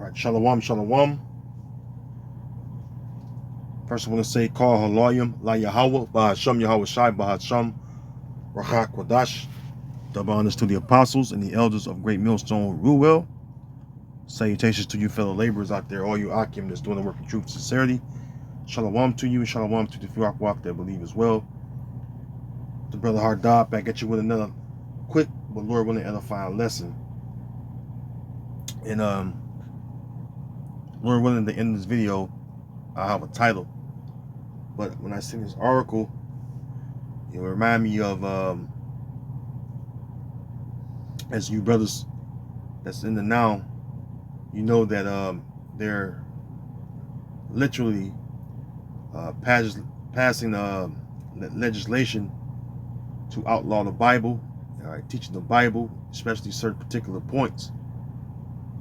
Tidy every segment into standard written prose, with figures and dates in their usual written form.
All right, shalom, shalom. First, I want to say, call halayim la Yahweh, Bahasham Yahweh Shai, Bahasham Rachak Wadash. Double honors to the apostles and the elders of Great Millstone Ruel. Salutations to you fellow laborers out there, all you Akim that's doing the work in truth and sincerity. Shalom to you, and shalom to the few Akwak that believe as well. The brother Hardab back at you with another quick but Lord willing edifying lesson. And Lord willing, at the end of this video, I'll have a title. But when I see this article, it will remind me of as you brothers that's in the now, you know that they're literally passing legislation to outlaw the Bible, all right, teaching the Bible, especially certain particular points,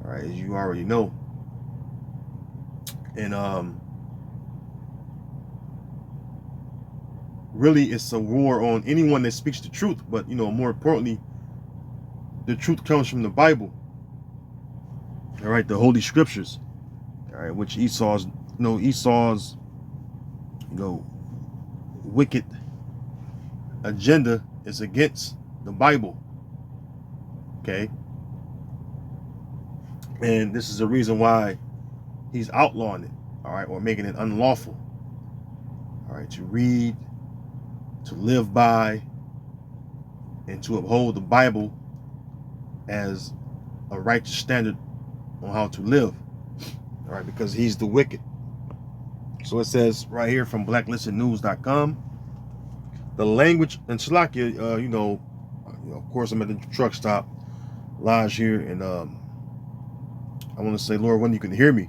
all right, as you already know. And really it's a war on anyone that speaks the truth, but more importantly, the truth comes from the Bible, all right, the Holy Scriptures, all right, which Esau's wicked agenda is against the Bible, okay? And this is the reason why he's outlawing it, all right, or making it unlawful, all right, to read, to live by, and to uphold the Bible as a righteous standard on how to live, all right, because he's the wicked. So it says right here from blacklistednews.com, the language, and Shalakia, of course I'm at the truck stop, Lodge here, and I want to say, Lord, when you can hear me,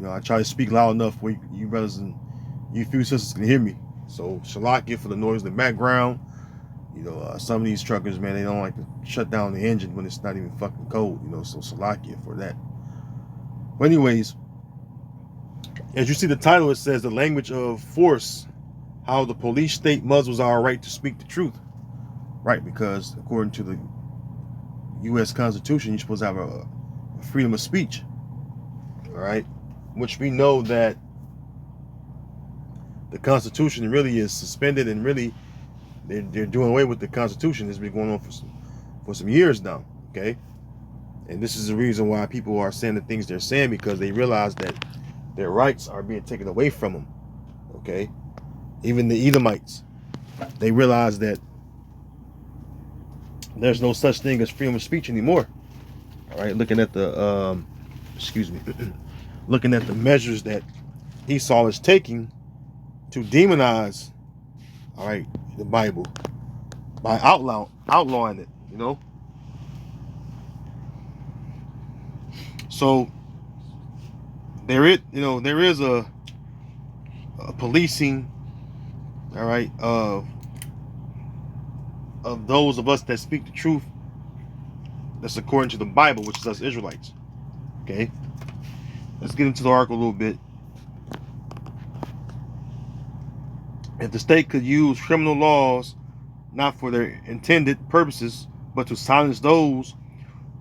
I try to speak loud enough where you brothers and you few sisters can hear me. So Shalakia for the noise in the background. Some of these truckers, man, they don't like to shut down the engine when it's not even fucking cold, so Shalakia for that. But anyways, as you see the title, it says the language of force, how the police state muzzles our right to speak the truth, right? Because according to the U.S. Constitution, you're supposed to have a freedom of speech, all right? Which we know that the Constitution really is suspended, and really they're doing away with the Constitution. It's been going on for some years now, okay? And this is the reason why people are saying the things they're saying, because they realize that their rights are being taken away from them, okay? Even the Edomites, they realize that there's no such thing as freedom of speech anymore, all right? Looking at the looking at the measures that Esau is taking to demonize, all right, the Bible by outlawing it, So there is a policing, all right, of those of us that speak the truth that's according to the Bible, which is us Israelites, okay? Let's get into the article a little bit. If the state could use criminal laws not for their intended purposes, but to silence those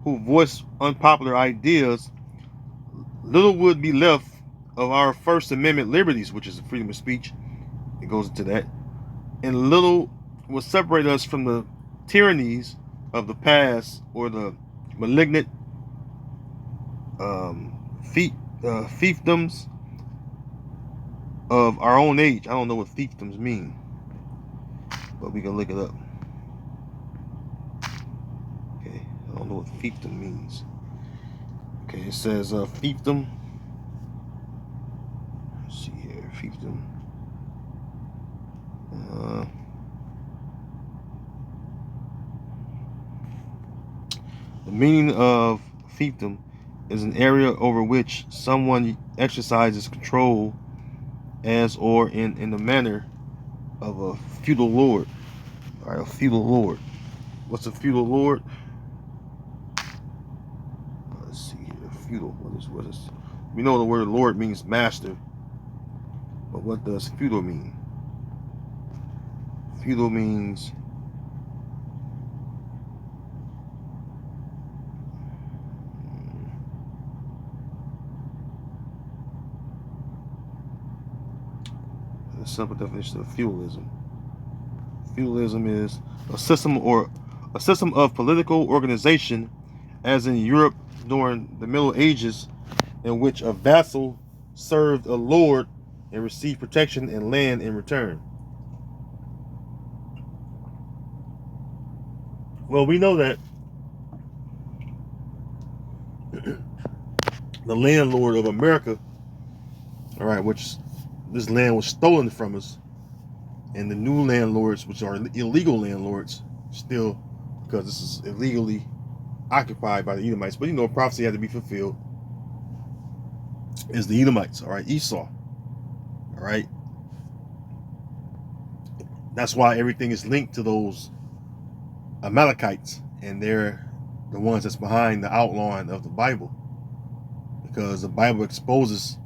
who voice unpopular ideas, little would be left of our First Amendment liberties, which is freedom of speech. It goes into that. And little will separate us from the tyrannies of the past or the malignant fiefdoms of our own age. I don't know what fiefdoms mean, but we can look it up. Okay, I don't know what fiefdom means. Okay, it says fiefdom. Let's see here, fiefdom. The meaning of fiefdom is an area over which someone exercises control as or in the manner of a feudal lord. All right, a feudal lord. What's a feudal lord? Let's see here. Feudal. What is? We know the word lord means master, but what does feudal mean? Feudal means a simple definition of feudalism. Feudalism is a system of political organization, as in Europe during the Middle Ages, in which a vassal served a lord and received protection and land in return. Well, we know that the landlord of America, all right, which this land was stolen from us, and the new landlords, which are illegal landlords, still, because this is illegally occupied by the Edomites, but prophecy had to be fulfilled, is the Edomites, all right, Esau, all right. That's why everything is linked to those Amalekites, and they're the ones that's behind the outlawing of the Bible, because the Bible exposes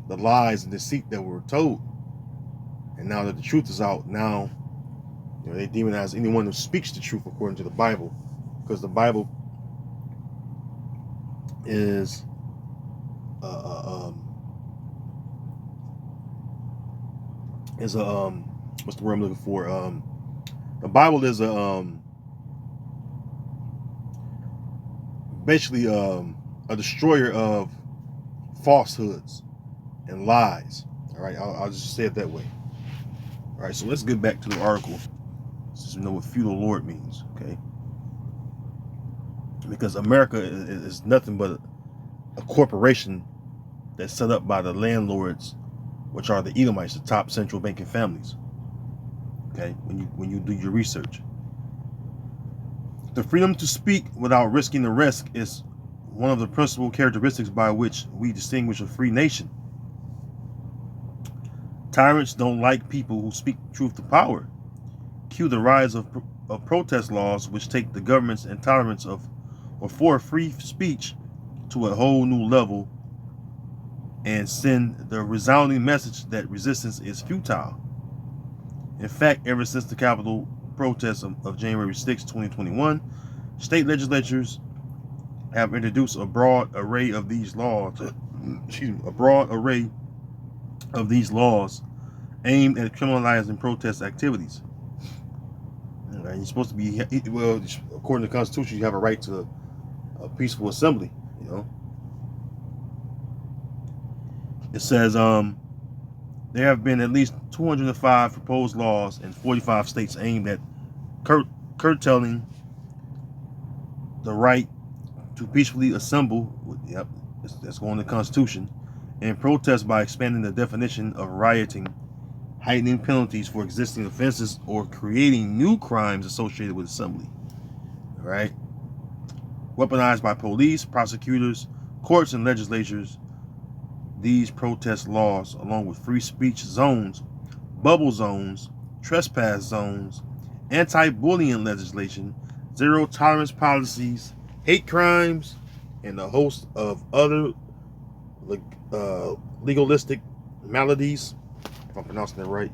the lies and deceit that were told. And now that the truth is out, now they demonize anyone who speaks the truth according to the Bible, because the Bible is what's the word I'm looking for? The Bible is basically a destroyer of falsehoods and lies. All right, I'll just say it that way. All right, so let's get back to the article. Just know what feudal lord means, okay? Because America is nothing but a corporation that's set up by the landlords, which are the Edomites, the top central banking families. Okay, when you do your research, the freedom to speak without risking arrest is one of the principal characteristics by which we distinguish a free nation. Tyrants don't like people who speak truth to power. Cue the rise of protest laws, which take the government's intolerance of or for free speech to a whole new level and send the resounding message that resistance is futile. In fact, ever since the Capitol protests of January 6, 2021, state legislatures have introduced a broad array of these laws. Aimed at criminalizing protest activities. You're supposed to be, well, according to the Constitution, you have a right to a peaceful assembly. It says there have been at least 205 proposed laws in 45 states aimed at curtailing the right to peacefully assemble. Yep, that's going to the Constitution, and protest by expanding the definition of rioting, heightening penalties for existing offenses, or creating new crimes associated with assembly. All right, weaponized by police, prosecutors, courts, and legislatures. These protest laws, along with free speech zones, bubble zones, trespass zones, anti-bullying legislation, zero tolerance policies, hate crimes, and a host of other legalistic maladies, if I'm pronouncing that right,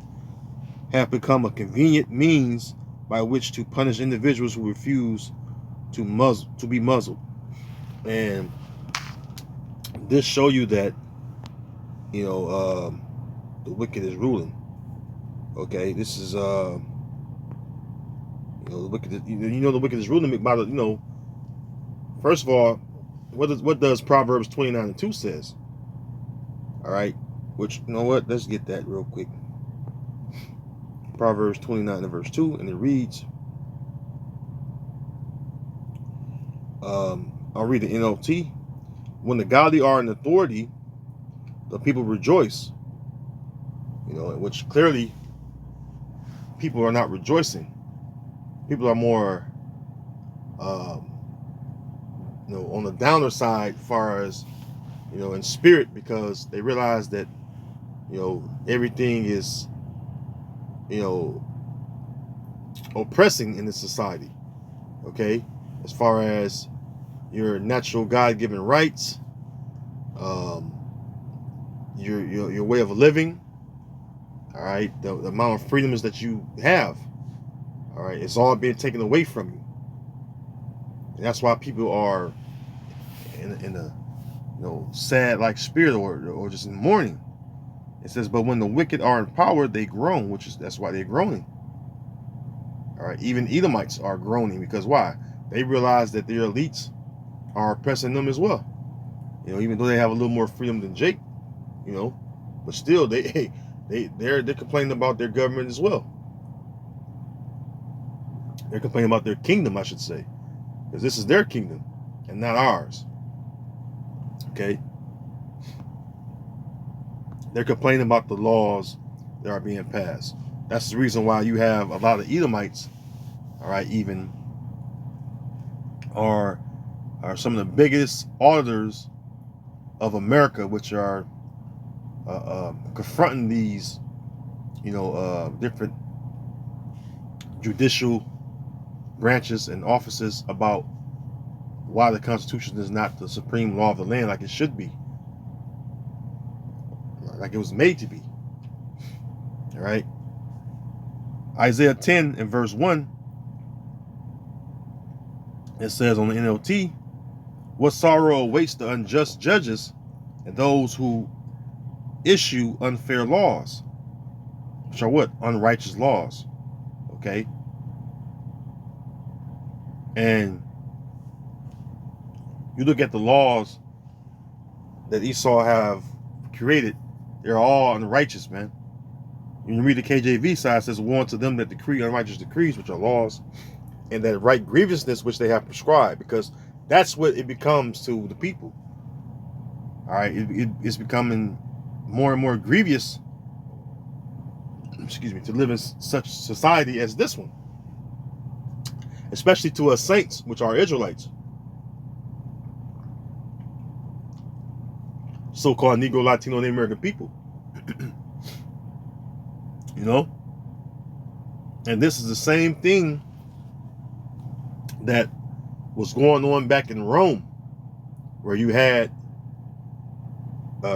have become a convenient means by which to punish individuals who refuse to be muzzled. And this show you that the wicked is ruling. Okay, this is the wicked. The wicked is ruling by the. First of all, what does Proverbs 29:2 says? All right, which let's get that real quick. Proverbs 29:2, and it reads. I'll read the NLT. When the godly are in authority, the people rejoice. Which clearly people are not rejoicing. People are more on the downer side as far as in spirit, because they realize that everything is oppressing in this society. Okay, as far as your natural God-given rights, your way of living, all right, the amount of freedoms that you have, all right, it's all being taken away from you. And that's why people are in a sad like spirit, or just in mourning, It says, but when the wicked are in power, they groan, that's why they're groaning. All right, even Edomites are groaning because why? They realize that their elites are oppressing them as well. Even though they have a little more freedom than Jake, but still they're complaining about their government as well. They're complaining about their kingdom, I should say, because this is their kingdom and not ours. Okay. They're complaining about the laws that are being passed. That's the reason why you have a lot of Edomites, all right, even are some of the biggest auditors of America, which are confronting these, different judicial branches and offices about why the Constitution is not the supreme law of the land like it should be, like it was made to be. All right. Isaiah 10 and verse 1, it says on the NLT, what sorrow awaits the unjust judges and those who issue unfair laws, which are what? Unrighteous laws. Okay. And you look at the laws that Esau have created, they're all unrighteous, man. When you read the KJV side, it says, woe unto them that decree unrighteous decrees, which are laws, and that right grievousness which they have prescribed, because that's what it becomes to the people. All right, it's becoming more and more grievous, to live in such society as this one, especially to us saints, which are Israelites, so-called Negro, Latino, and American people. And this is the same thing that was going on back in Rome, where you had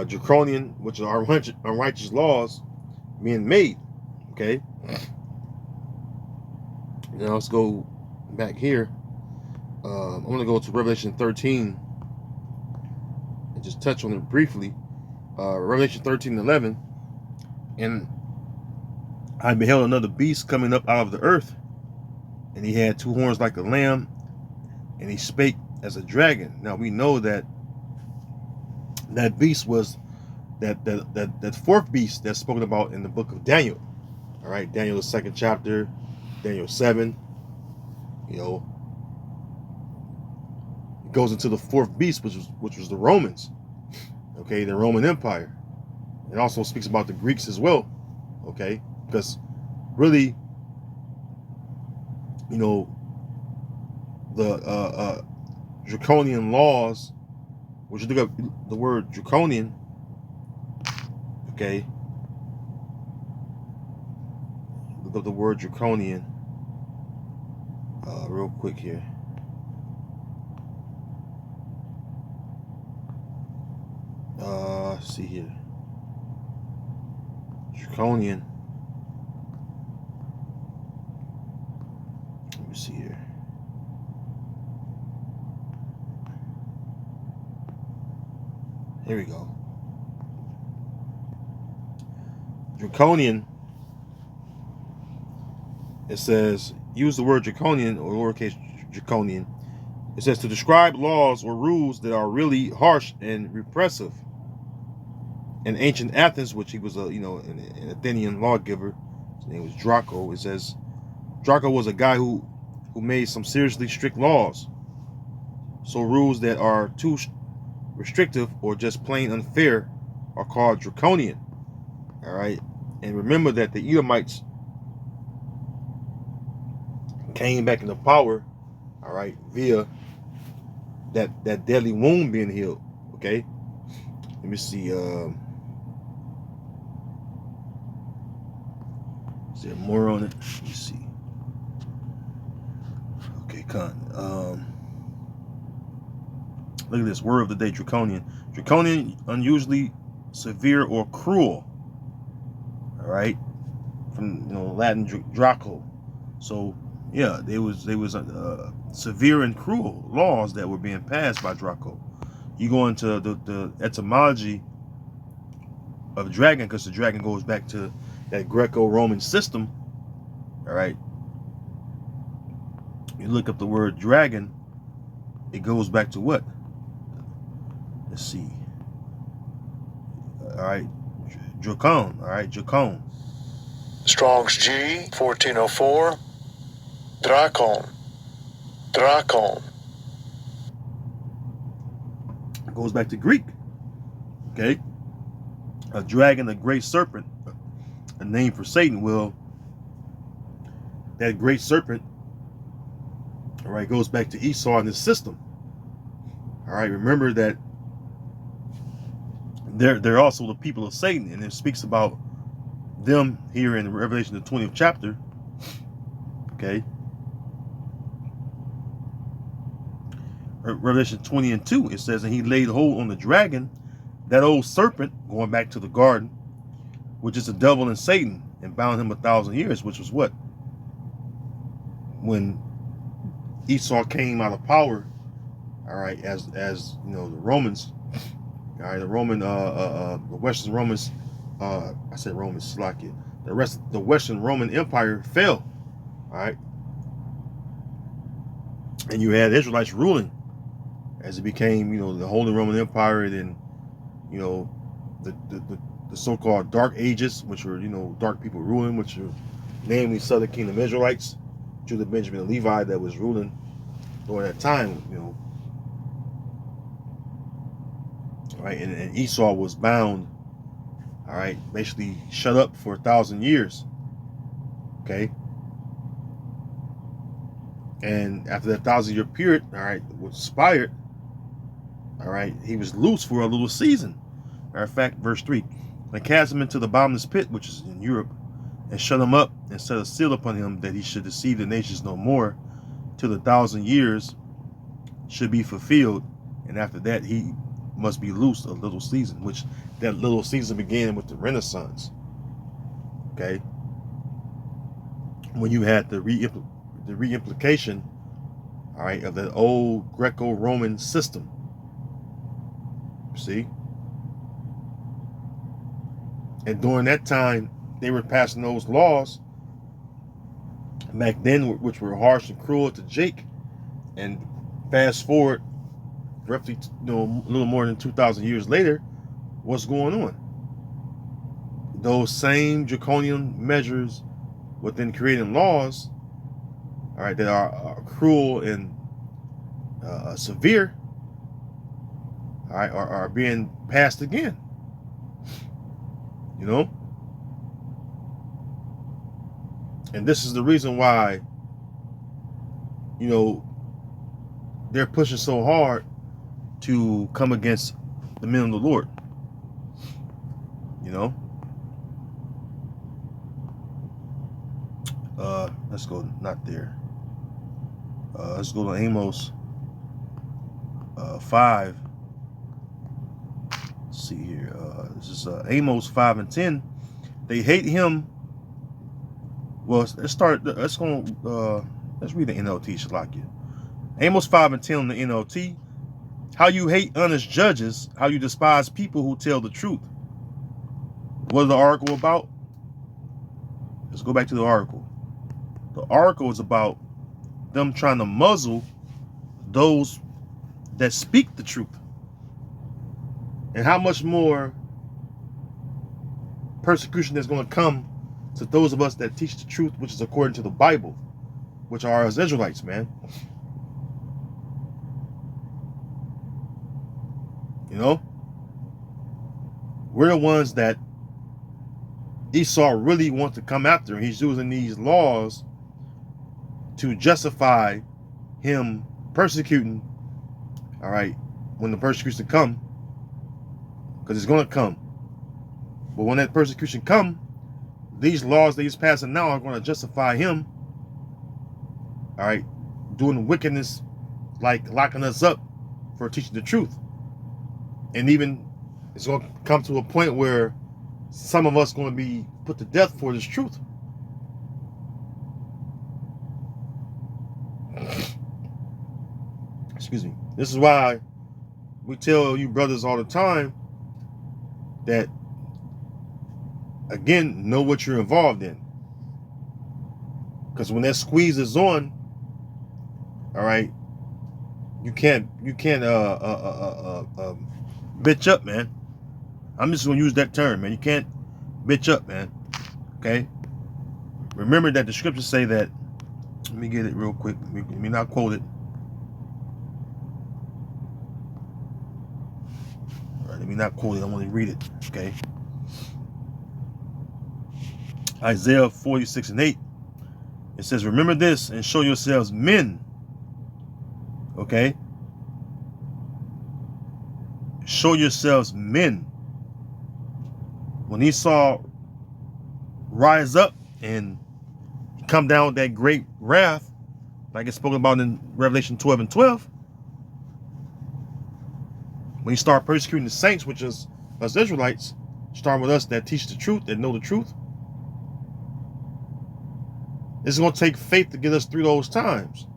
draconian, which are unrighteous laws being made. Okay. Now let's go back here. I'm going to go to Revelation 13 and just touch on it briefly. Revelation 13:11, and I beheld another beast coming up out of the earth, and he had two horns like a lamb, and he spake as a dragon. Now we know that beast was that fourth beast that's spoken about in the book of Daniel. All right, Daniel the 2nd chapter, Daniel 7. It goes into the fourth beast, which was the Romans. Okay, the Roman Empire. It also speaks about the Greeks as well. Okay, because really, the draconian laws, which you look up the word draconian, okay, look up the word draconian real quick here. Let's see here. Draconian. Let me see here. Here we go. Draconian. It says, use the word draconian or lowercase draconian. It says to describe laws or rules that are really harsh and repressive. In ancient Athens, which he was an Athenian lawgiver, his name was Draco. It says Draco was a guy who made some seriously strict laws. So rules that are too restrictive or just plain unfair are called draconian. All right, and remember that the Edomites came back into power, all right, via that deadly wound being healed. Okay, let me see. Is there more on it? Let me see. Okay, look at this word of the day: draconian. Draconian, unusually severe or cruel. All right, from Latin Draco. So yeah, there was severe and cruel laws that were being passed by Draco. You go into the etymology of dragon, because the dragon goes back to that Greco-Roman system. All right. You look up the word dragon, it goes back to what? Let's see. All right. Dracon. All right. Dracon. Strong's G, 1404. Dracon. Dracon. It goes back to Greek. Okay. A dragon, a great serpent, a name for Satan. Well, that great serpent, all right, goes back to Esau and his system. All right, remember that they're also the people of Satan, and it speaks about them here in Revelation, the 20th chapter. Okay. Revelation 20:2, it says, and he laid hold on the dragon, that old serpent, going back to the garden, which is the devil and Satan, and bound him 1,000 years, which was what? When Esau came out of power, all right, as you know, the Romans, all right, the Western Romans, I said Romans, Slovakia, the Western Roman Empire fell, all right, and you had Israelites ruling as it became, you know, the Holy Roman Empire, and then, you know, the so-called Dark Ages, which were, you know, dark people ruling, which are namely Southern Kingdom Israelites, Judah, Benjamin, and Levi, that was ruling during that time, you know. All right, and Esau was bound, all right, basically shut up for 1,000 years. Okay. And after that 1,000-year period, all right, was expired, all right, he was loose for a little season. Matter of fact, verse 3, and cast him into the bottomless pit, which is in Europe, and shut him up, and set a seal upon him, that he should deceive the nations no more, till the 1,000 years should be fulfilled, and after that he must be loosed a little season, which that little season began with the Renaissance. Okay, when you had the reimplication, all right, of that old Greco-Roman system. See, and during that time they were passing those laws back then, which were harsh and cruel to Jake. And fast forward roughly, you know, a little more than 2,000 years later, what's going on? Those same draconian measures within creating laws, all right, that are cruel and severe, all right, are being passed again. You know? And this is the reason why, you know, they're pushing so hard to come against the men of the Lord. You know? Let's go, not there. Let's go to Amos 5. Let's see here. This is Amos 5 and 10. They hate him. Well, let's start. Let's read the NLT, Shalakia. Amos 5 and 10 on the NLT. How you hate honest judges, how you despise people who tell the truth. What is the article about? Let's go back to the article. The article is about them trying to muzzle those that speak the truth. And how much more persecution is going to come to those of us that teach the truth, which is according to the Bible, which are as Israelites, man. You know? We're the ones that Esau really wants to come after. He's using these laws to justify him persecuting, all right, when the persecution come, because it's going to come. But when that persecution come, these laws that he's passing now are going to justify him, all right, doing wickedness, like locking us up for teaching the truth. And even it's going to come to a point where some of us going to be put to death for this truth. Excuse me. This is why we tell you brothers all the time that again, know what you're involved in. Because when that squeeze is on, all right, you can't bitch up, man. I'm just gonna use that term, man. You can't bitch up, man. Okay. Remember that the scriptures say that. Let me get it real quick. Let me not quote it. All right, let me not quote it. I want to read it. Okay. Isaiah 46:8. It says, "Remember this and show yourselves men." Okay. Show yourselves men. When Esau rise up and come down with that great wrath, like it's spoken about in Revelation 12:12, when he start persecuting the saints, which is us Israelites, starting with us that teach the truth, that know the truth, it's going to take faith to get us through those times.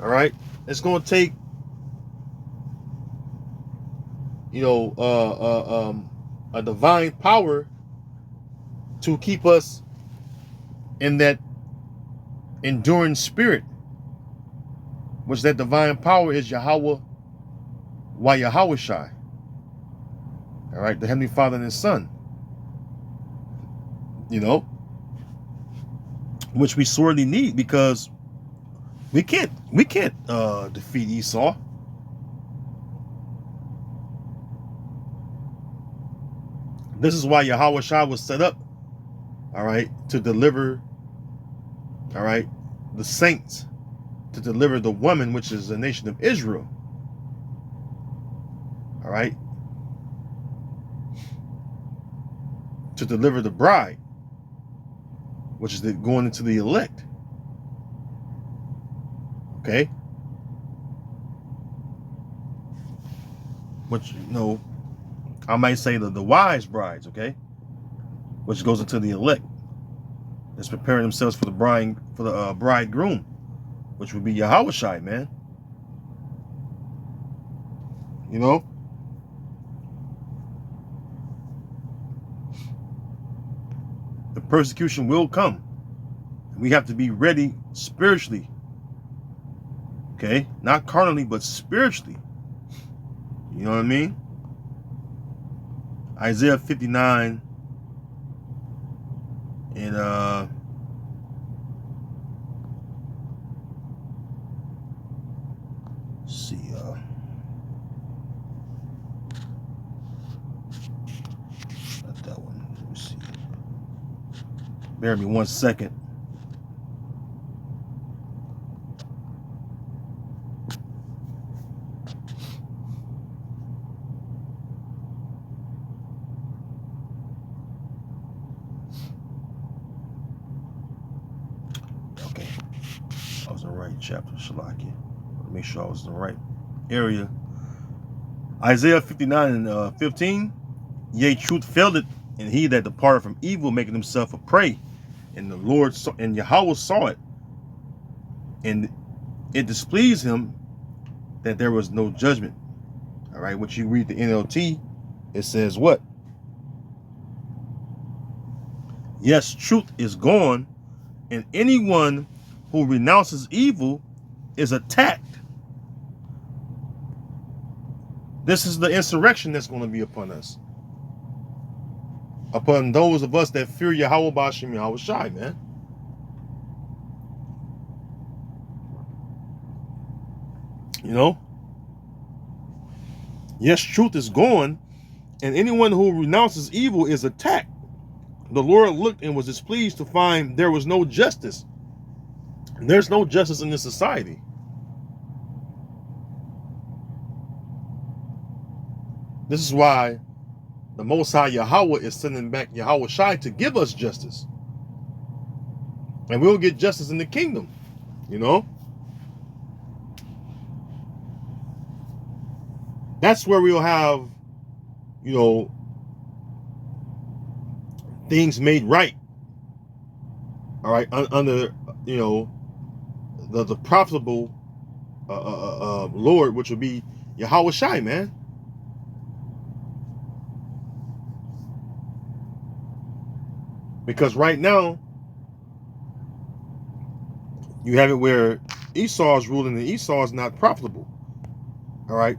All right? It's going to take, a divine power to keep us in that enduring spirit, which that divine power is Yahweh, why Yahweh Shai. All right, the Heavenly Father and His Son. Which we sorely need, because we can't defeat Esau. This is why Yahweh Shai was set up, all right, to deliver, all right, the saints, to deliver the woman, which is the nation of Israel. All right, to deliver the bride, which is going into the elect. Okay, which I might say the wise brides. Okay, which goes into the elect. That's preparing themselves for the bridegroom, which would be Yahweh Shai, man. The persecution will come. We have to be ready spiritually. Okay? Not carnally, but spiritually. You know what I mean? Isaiah 59 and let's see, not that one. Let me see. Bear me 1 second. Okay, I was in the right chapter, Shalaki. Make sure I was in the right area. Isaiah 59 and 15. Yea, truth failed it, and he that departed from evil, making himself a prey. And the Lord saw, and Yahweh saw it, and it displeased him that there was no judgment. All right, what you read the NLT, it says what? Yes, truth is gone, and anyone who renounces evil is attacked. This is the insurrection that's going to be upon us. Upon those of us that fear Yahweh B'Shem Yahweh Shai, man. Yes, truth is gone, and anyone who renounces evil is attacked. The Lord looked and was displeased to find there was no justice. There's no justice in this society. This is why the Most High Yahweh is sending back Yahweh Shai to give us justice. And we'll get justice in the kingdom, That's where we'll have, things made right. All right, under, the profitable Lord, which will be Yahweh Shai, man. Because right now, you have it where Esau is ruling and Esau is not profitable. All right?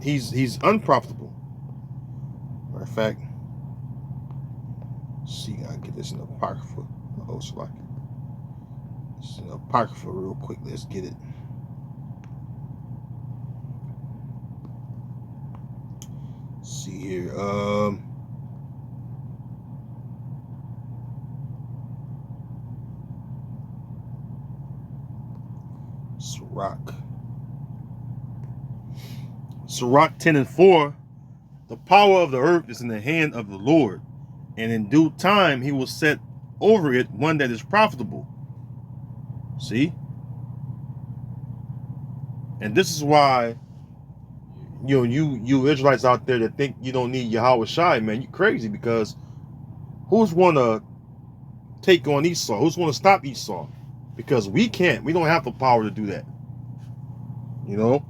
He's unprofitable. Matter of fact, see, I get this in the Apocrypha. Oh, it's like it's in the Apocrypha real quick. Let's get it. Let's see here. Sirach 10:4. The power of the earth is in the hand of the Lord, and in due time he will set over it one that is profitable. See? And this is why, you Israelites out there that think you don't need Yahweh Shai, man, you crazy, because who's want to take on Esau? Who's want to stop Esau? Because we can't. We don't have the power to do that. You know?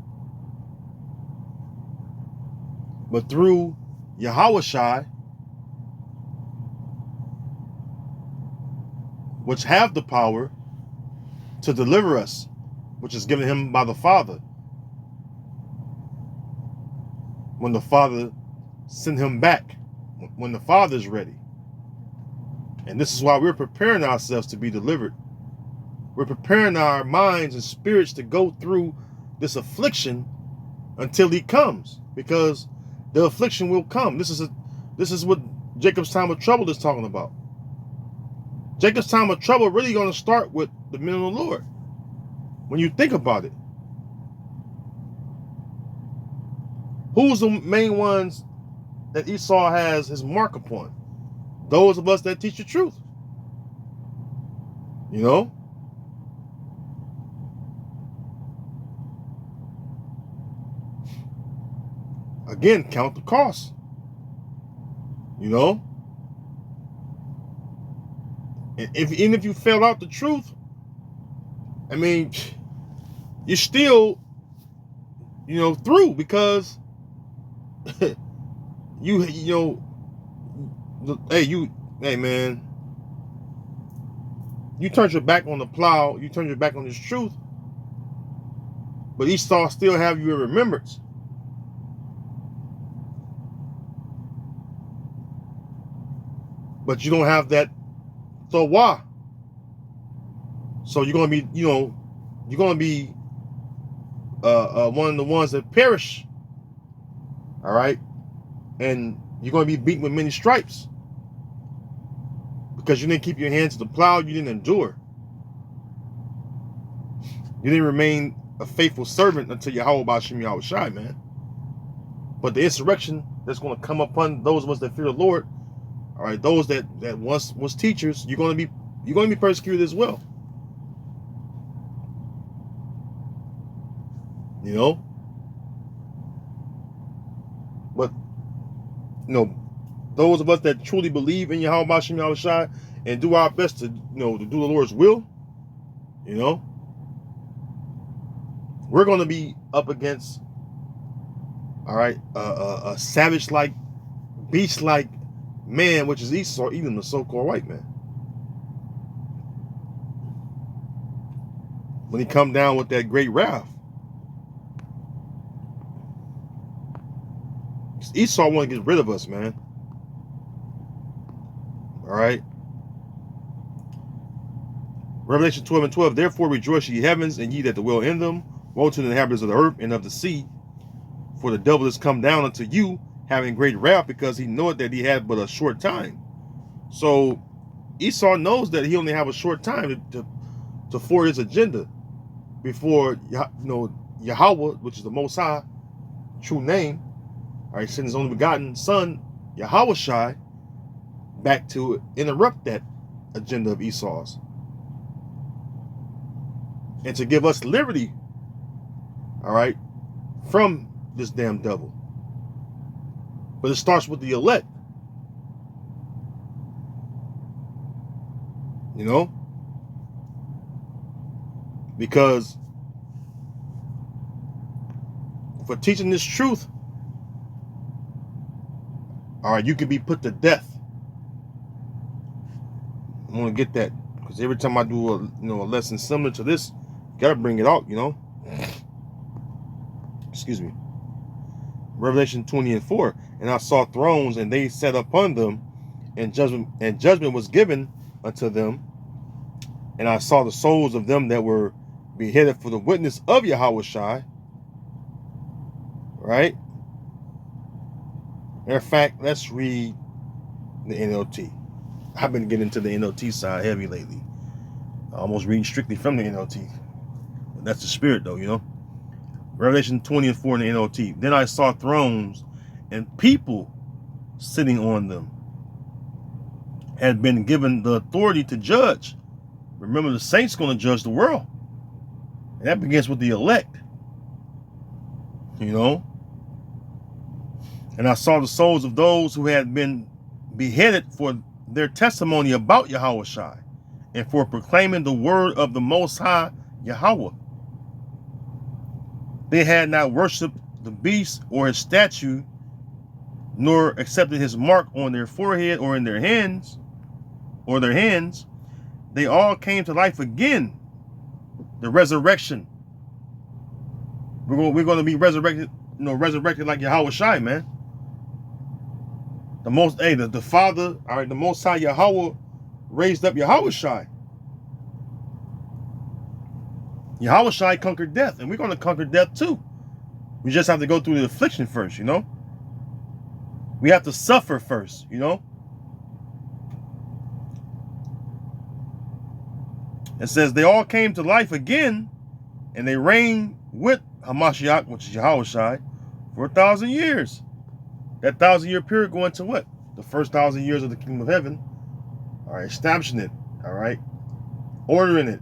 But through Yahweh Shai, which have the power to deliver us, which is given him by the Father, when the Father sent him back, when the Father is ready. And this is why we're preparing ourselves to be delivered. We're preparing our minds and spirits to go through this affliction until he comes, because the affliction will come. This is what Jacob's time of trouble is talking about. Jacob's time of trouble really going to start with the men of the Lord. When you think about it, who's the main ones that Esau has his mark upon? Those of us that teach the truth. You know? Again, count the cost. You know? And even if you fell out the truth, I mean, you're still, through, because hey man, you turned your back on the plow, you turned your back on this truth, but Esau still have you in remembrance. But you don't have that why. So you're gonna be, you're gonna be one of the ones that perish. All right, and you're gonna be beaten with many stripes because you didn't keep your hands to the plow. You didn't endure. You didn't remain a faithful servant until Yahweh B'Shem Yahweh Shai, man. But the insurrection that's going to come upon those of us that fear the Lord, all right, those that once was teachers, you're going to be persecuted as well. You know? But, those of us that truly believe in Yahweh B'Shem Yahweh Shai and do our best to, to do the Lord's will, we're going to be up against, all right, a savage-like, beast-like man, which is Esau, Edumb, the so-called white man. When he come down with that great wrath, Esau want to get rid of us, man. All right. Revelation 12:12. Therefore rejoice, ye heavens, and ye that dwell in them. Woe to the inhabitants of the earth and of the sea, for the devil is come down unto you, having great wrath, because he knoweth that he had but a short time. So Esau knows that he only have a short time to forward his agenda before Yahweh, which is the Most High, true name, all right, send his only begotten Son, Yahweh Shai, back to interrupt that agenda of Esau's and to give us liberty, all right, from this damn devil. But it starts with the elect, because for teaching this truth, all right, you can be put to death. I want to get that, because every time I do a lesson similar to this, gotta bring it out, Excuse me. Revelation 20:4. And I saw thrones, and they sat upon them, and judgment was given unto them. And I saw the souls of them that were beheaded for the witness of Yahushua. Right? Matter of fact, let's read the NLT. I've been getting into the NLT side heavy lately. I almost reading strictly from the NLT. But that's the spirit, though, Revelation 20:4 in the NLT. Then I saw thrones, and people sitting on them had been given the authority to judge. Remember, the saints going to judge the world. And that begins with the elect. And I saw the souls of those who had been beheaded for their testimony about Yahushua and for proclaiming the word of the Most High Yahweh. They had not worshipped the beast or his statue, nor accepted his mark on their forehead or in their hands, They all came to life again. The resurrection. We're going to be resurrected, resurrected like Yahushua, man. The Father, all right, the Most High Yahweh raised up Yahushua. Yahushua conquered death, and we're going to conquer death too. We just have to go through the affliction first, We have to suffer first, It says they all came to life again, and they reigned with Hamashiach, which is Yahushua, for 1,000 years. That 1,000-year period going to what? The first 1,000 years of the kingdom of heaven. All right, establishing it. All right, ordering it,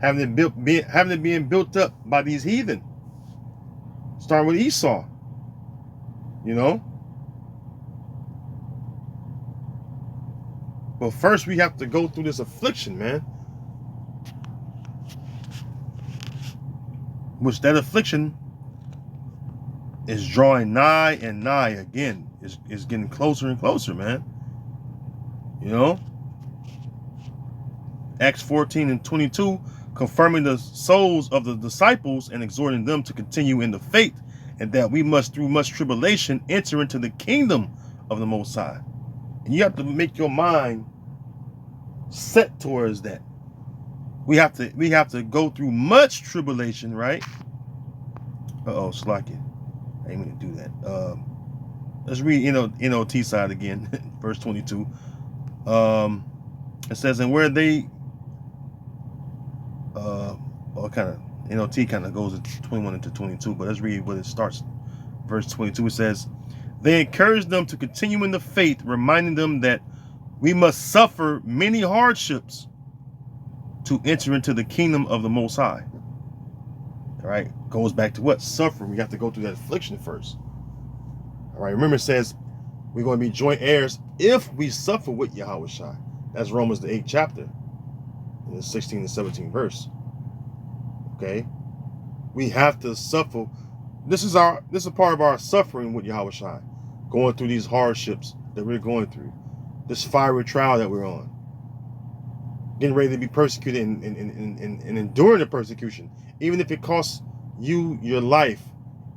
having it being built up by these heathen. Starting with Esau. But first we have to go through this affliction, man. Which that affliction is drawing nigh and nigh again. Is getting closer and closer, man. Acts 14:22, confirming the souls of the disciples and exhorting them to continue in the faith, and that we must, through much tribulation, enter into the kingdom of the Most High. And you have to make your mind set towards that. We have to go through much tribulation, right? Slack it. I ain't going to do that. Let's read NLT side again, verse 22. It says, and where they, NLT kind of goes into 21 into 22, but let's read what it starts. Verse 22, it says, they encouraged them to continue in the faith, reminding them that we must suffer many hardships to enter into the kingdom of the Most High. All right, goes back to what? Suffering. We have to go through that affliction first. All right, remember it says we're going to be joint heirs if we suffer with Yahushua. That's Romans the 8th chapter, in the 16th and 17th verse. Okay, we have to suffer. This is a part of our suffering with Yahushua, going through these hardships that we're going through, this fiery trial that we're on, getting ready to be persecuted and enduring the persecution, even if it costs you your life,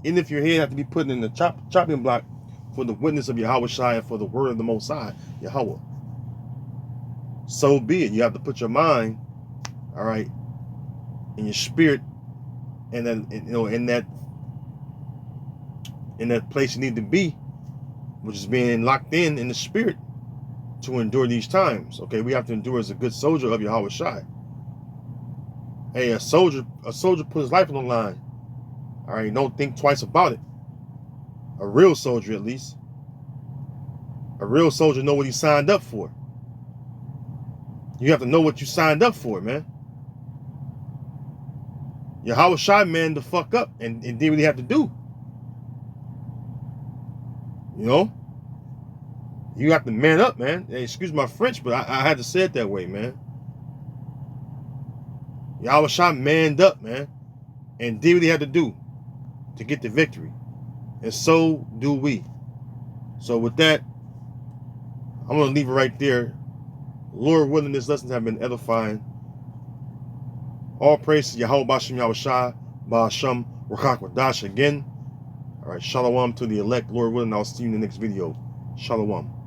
even if your head have to be put in the chopping block for the witness of Yahushua and for the word of the Most High, Yahweh. So be it. You have to put your mind, all right, and your spirit, and then in that place you need to be, which is being locked in the spirit to endure these times. Okay, we have to endure as a good soldier of Yahushua. Hey, a soldier put his life on the line. All right, don't think twice about it. A real soldier, at least. A real soldier know what he signed up for. You have to know what you signed up for, man. Yahushua man the fuck up and did what he had to do. You have to man up, man. Hey, excuse my French, but I had to say it that way, man. Yahushua manned up, man, and did what he had to do to get the victory. And so do we. So with that, I'm going to leave it right there. Lord willing, this lessons have been edifying. All praise to Yahweh Bashem Yahushai, Ba'asham, Rakak Wadash again. All right, shalom to the elect. Lord willing, I'll see you in the next video. Shalom.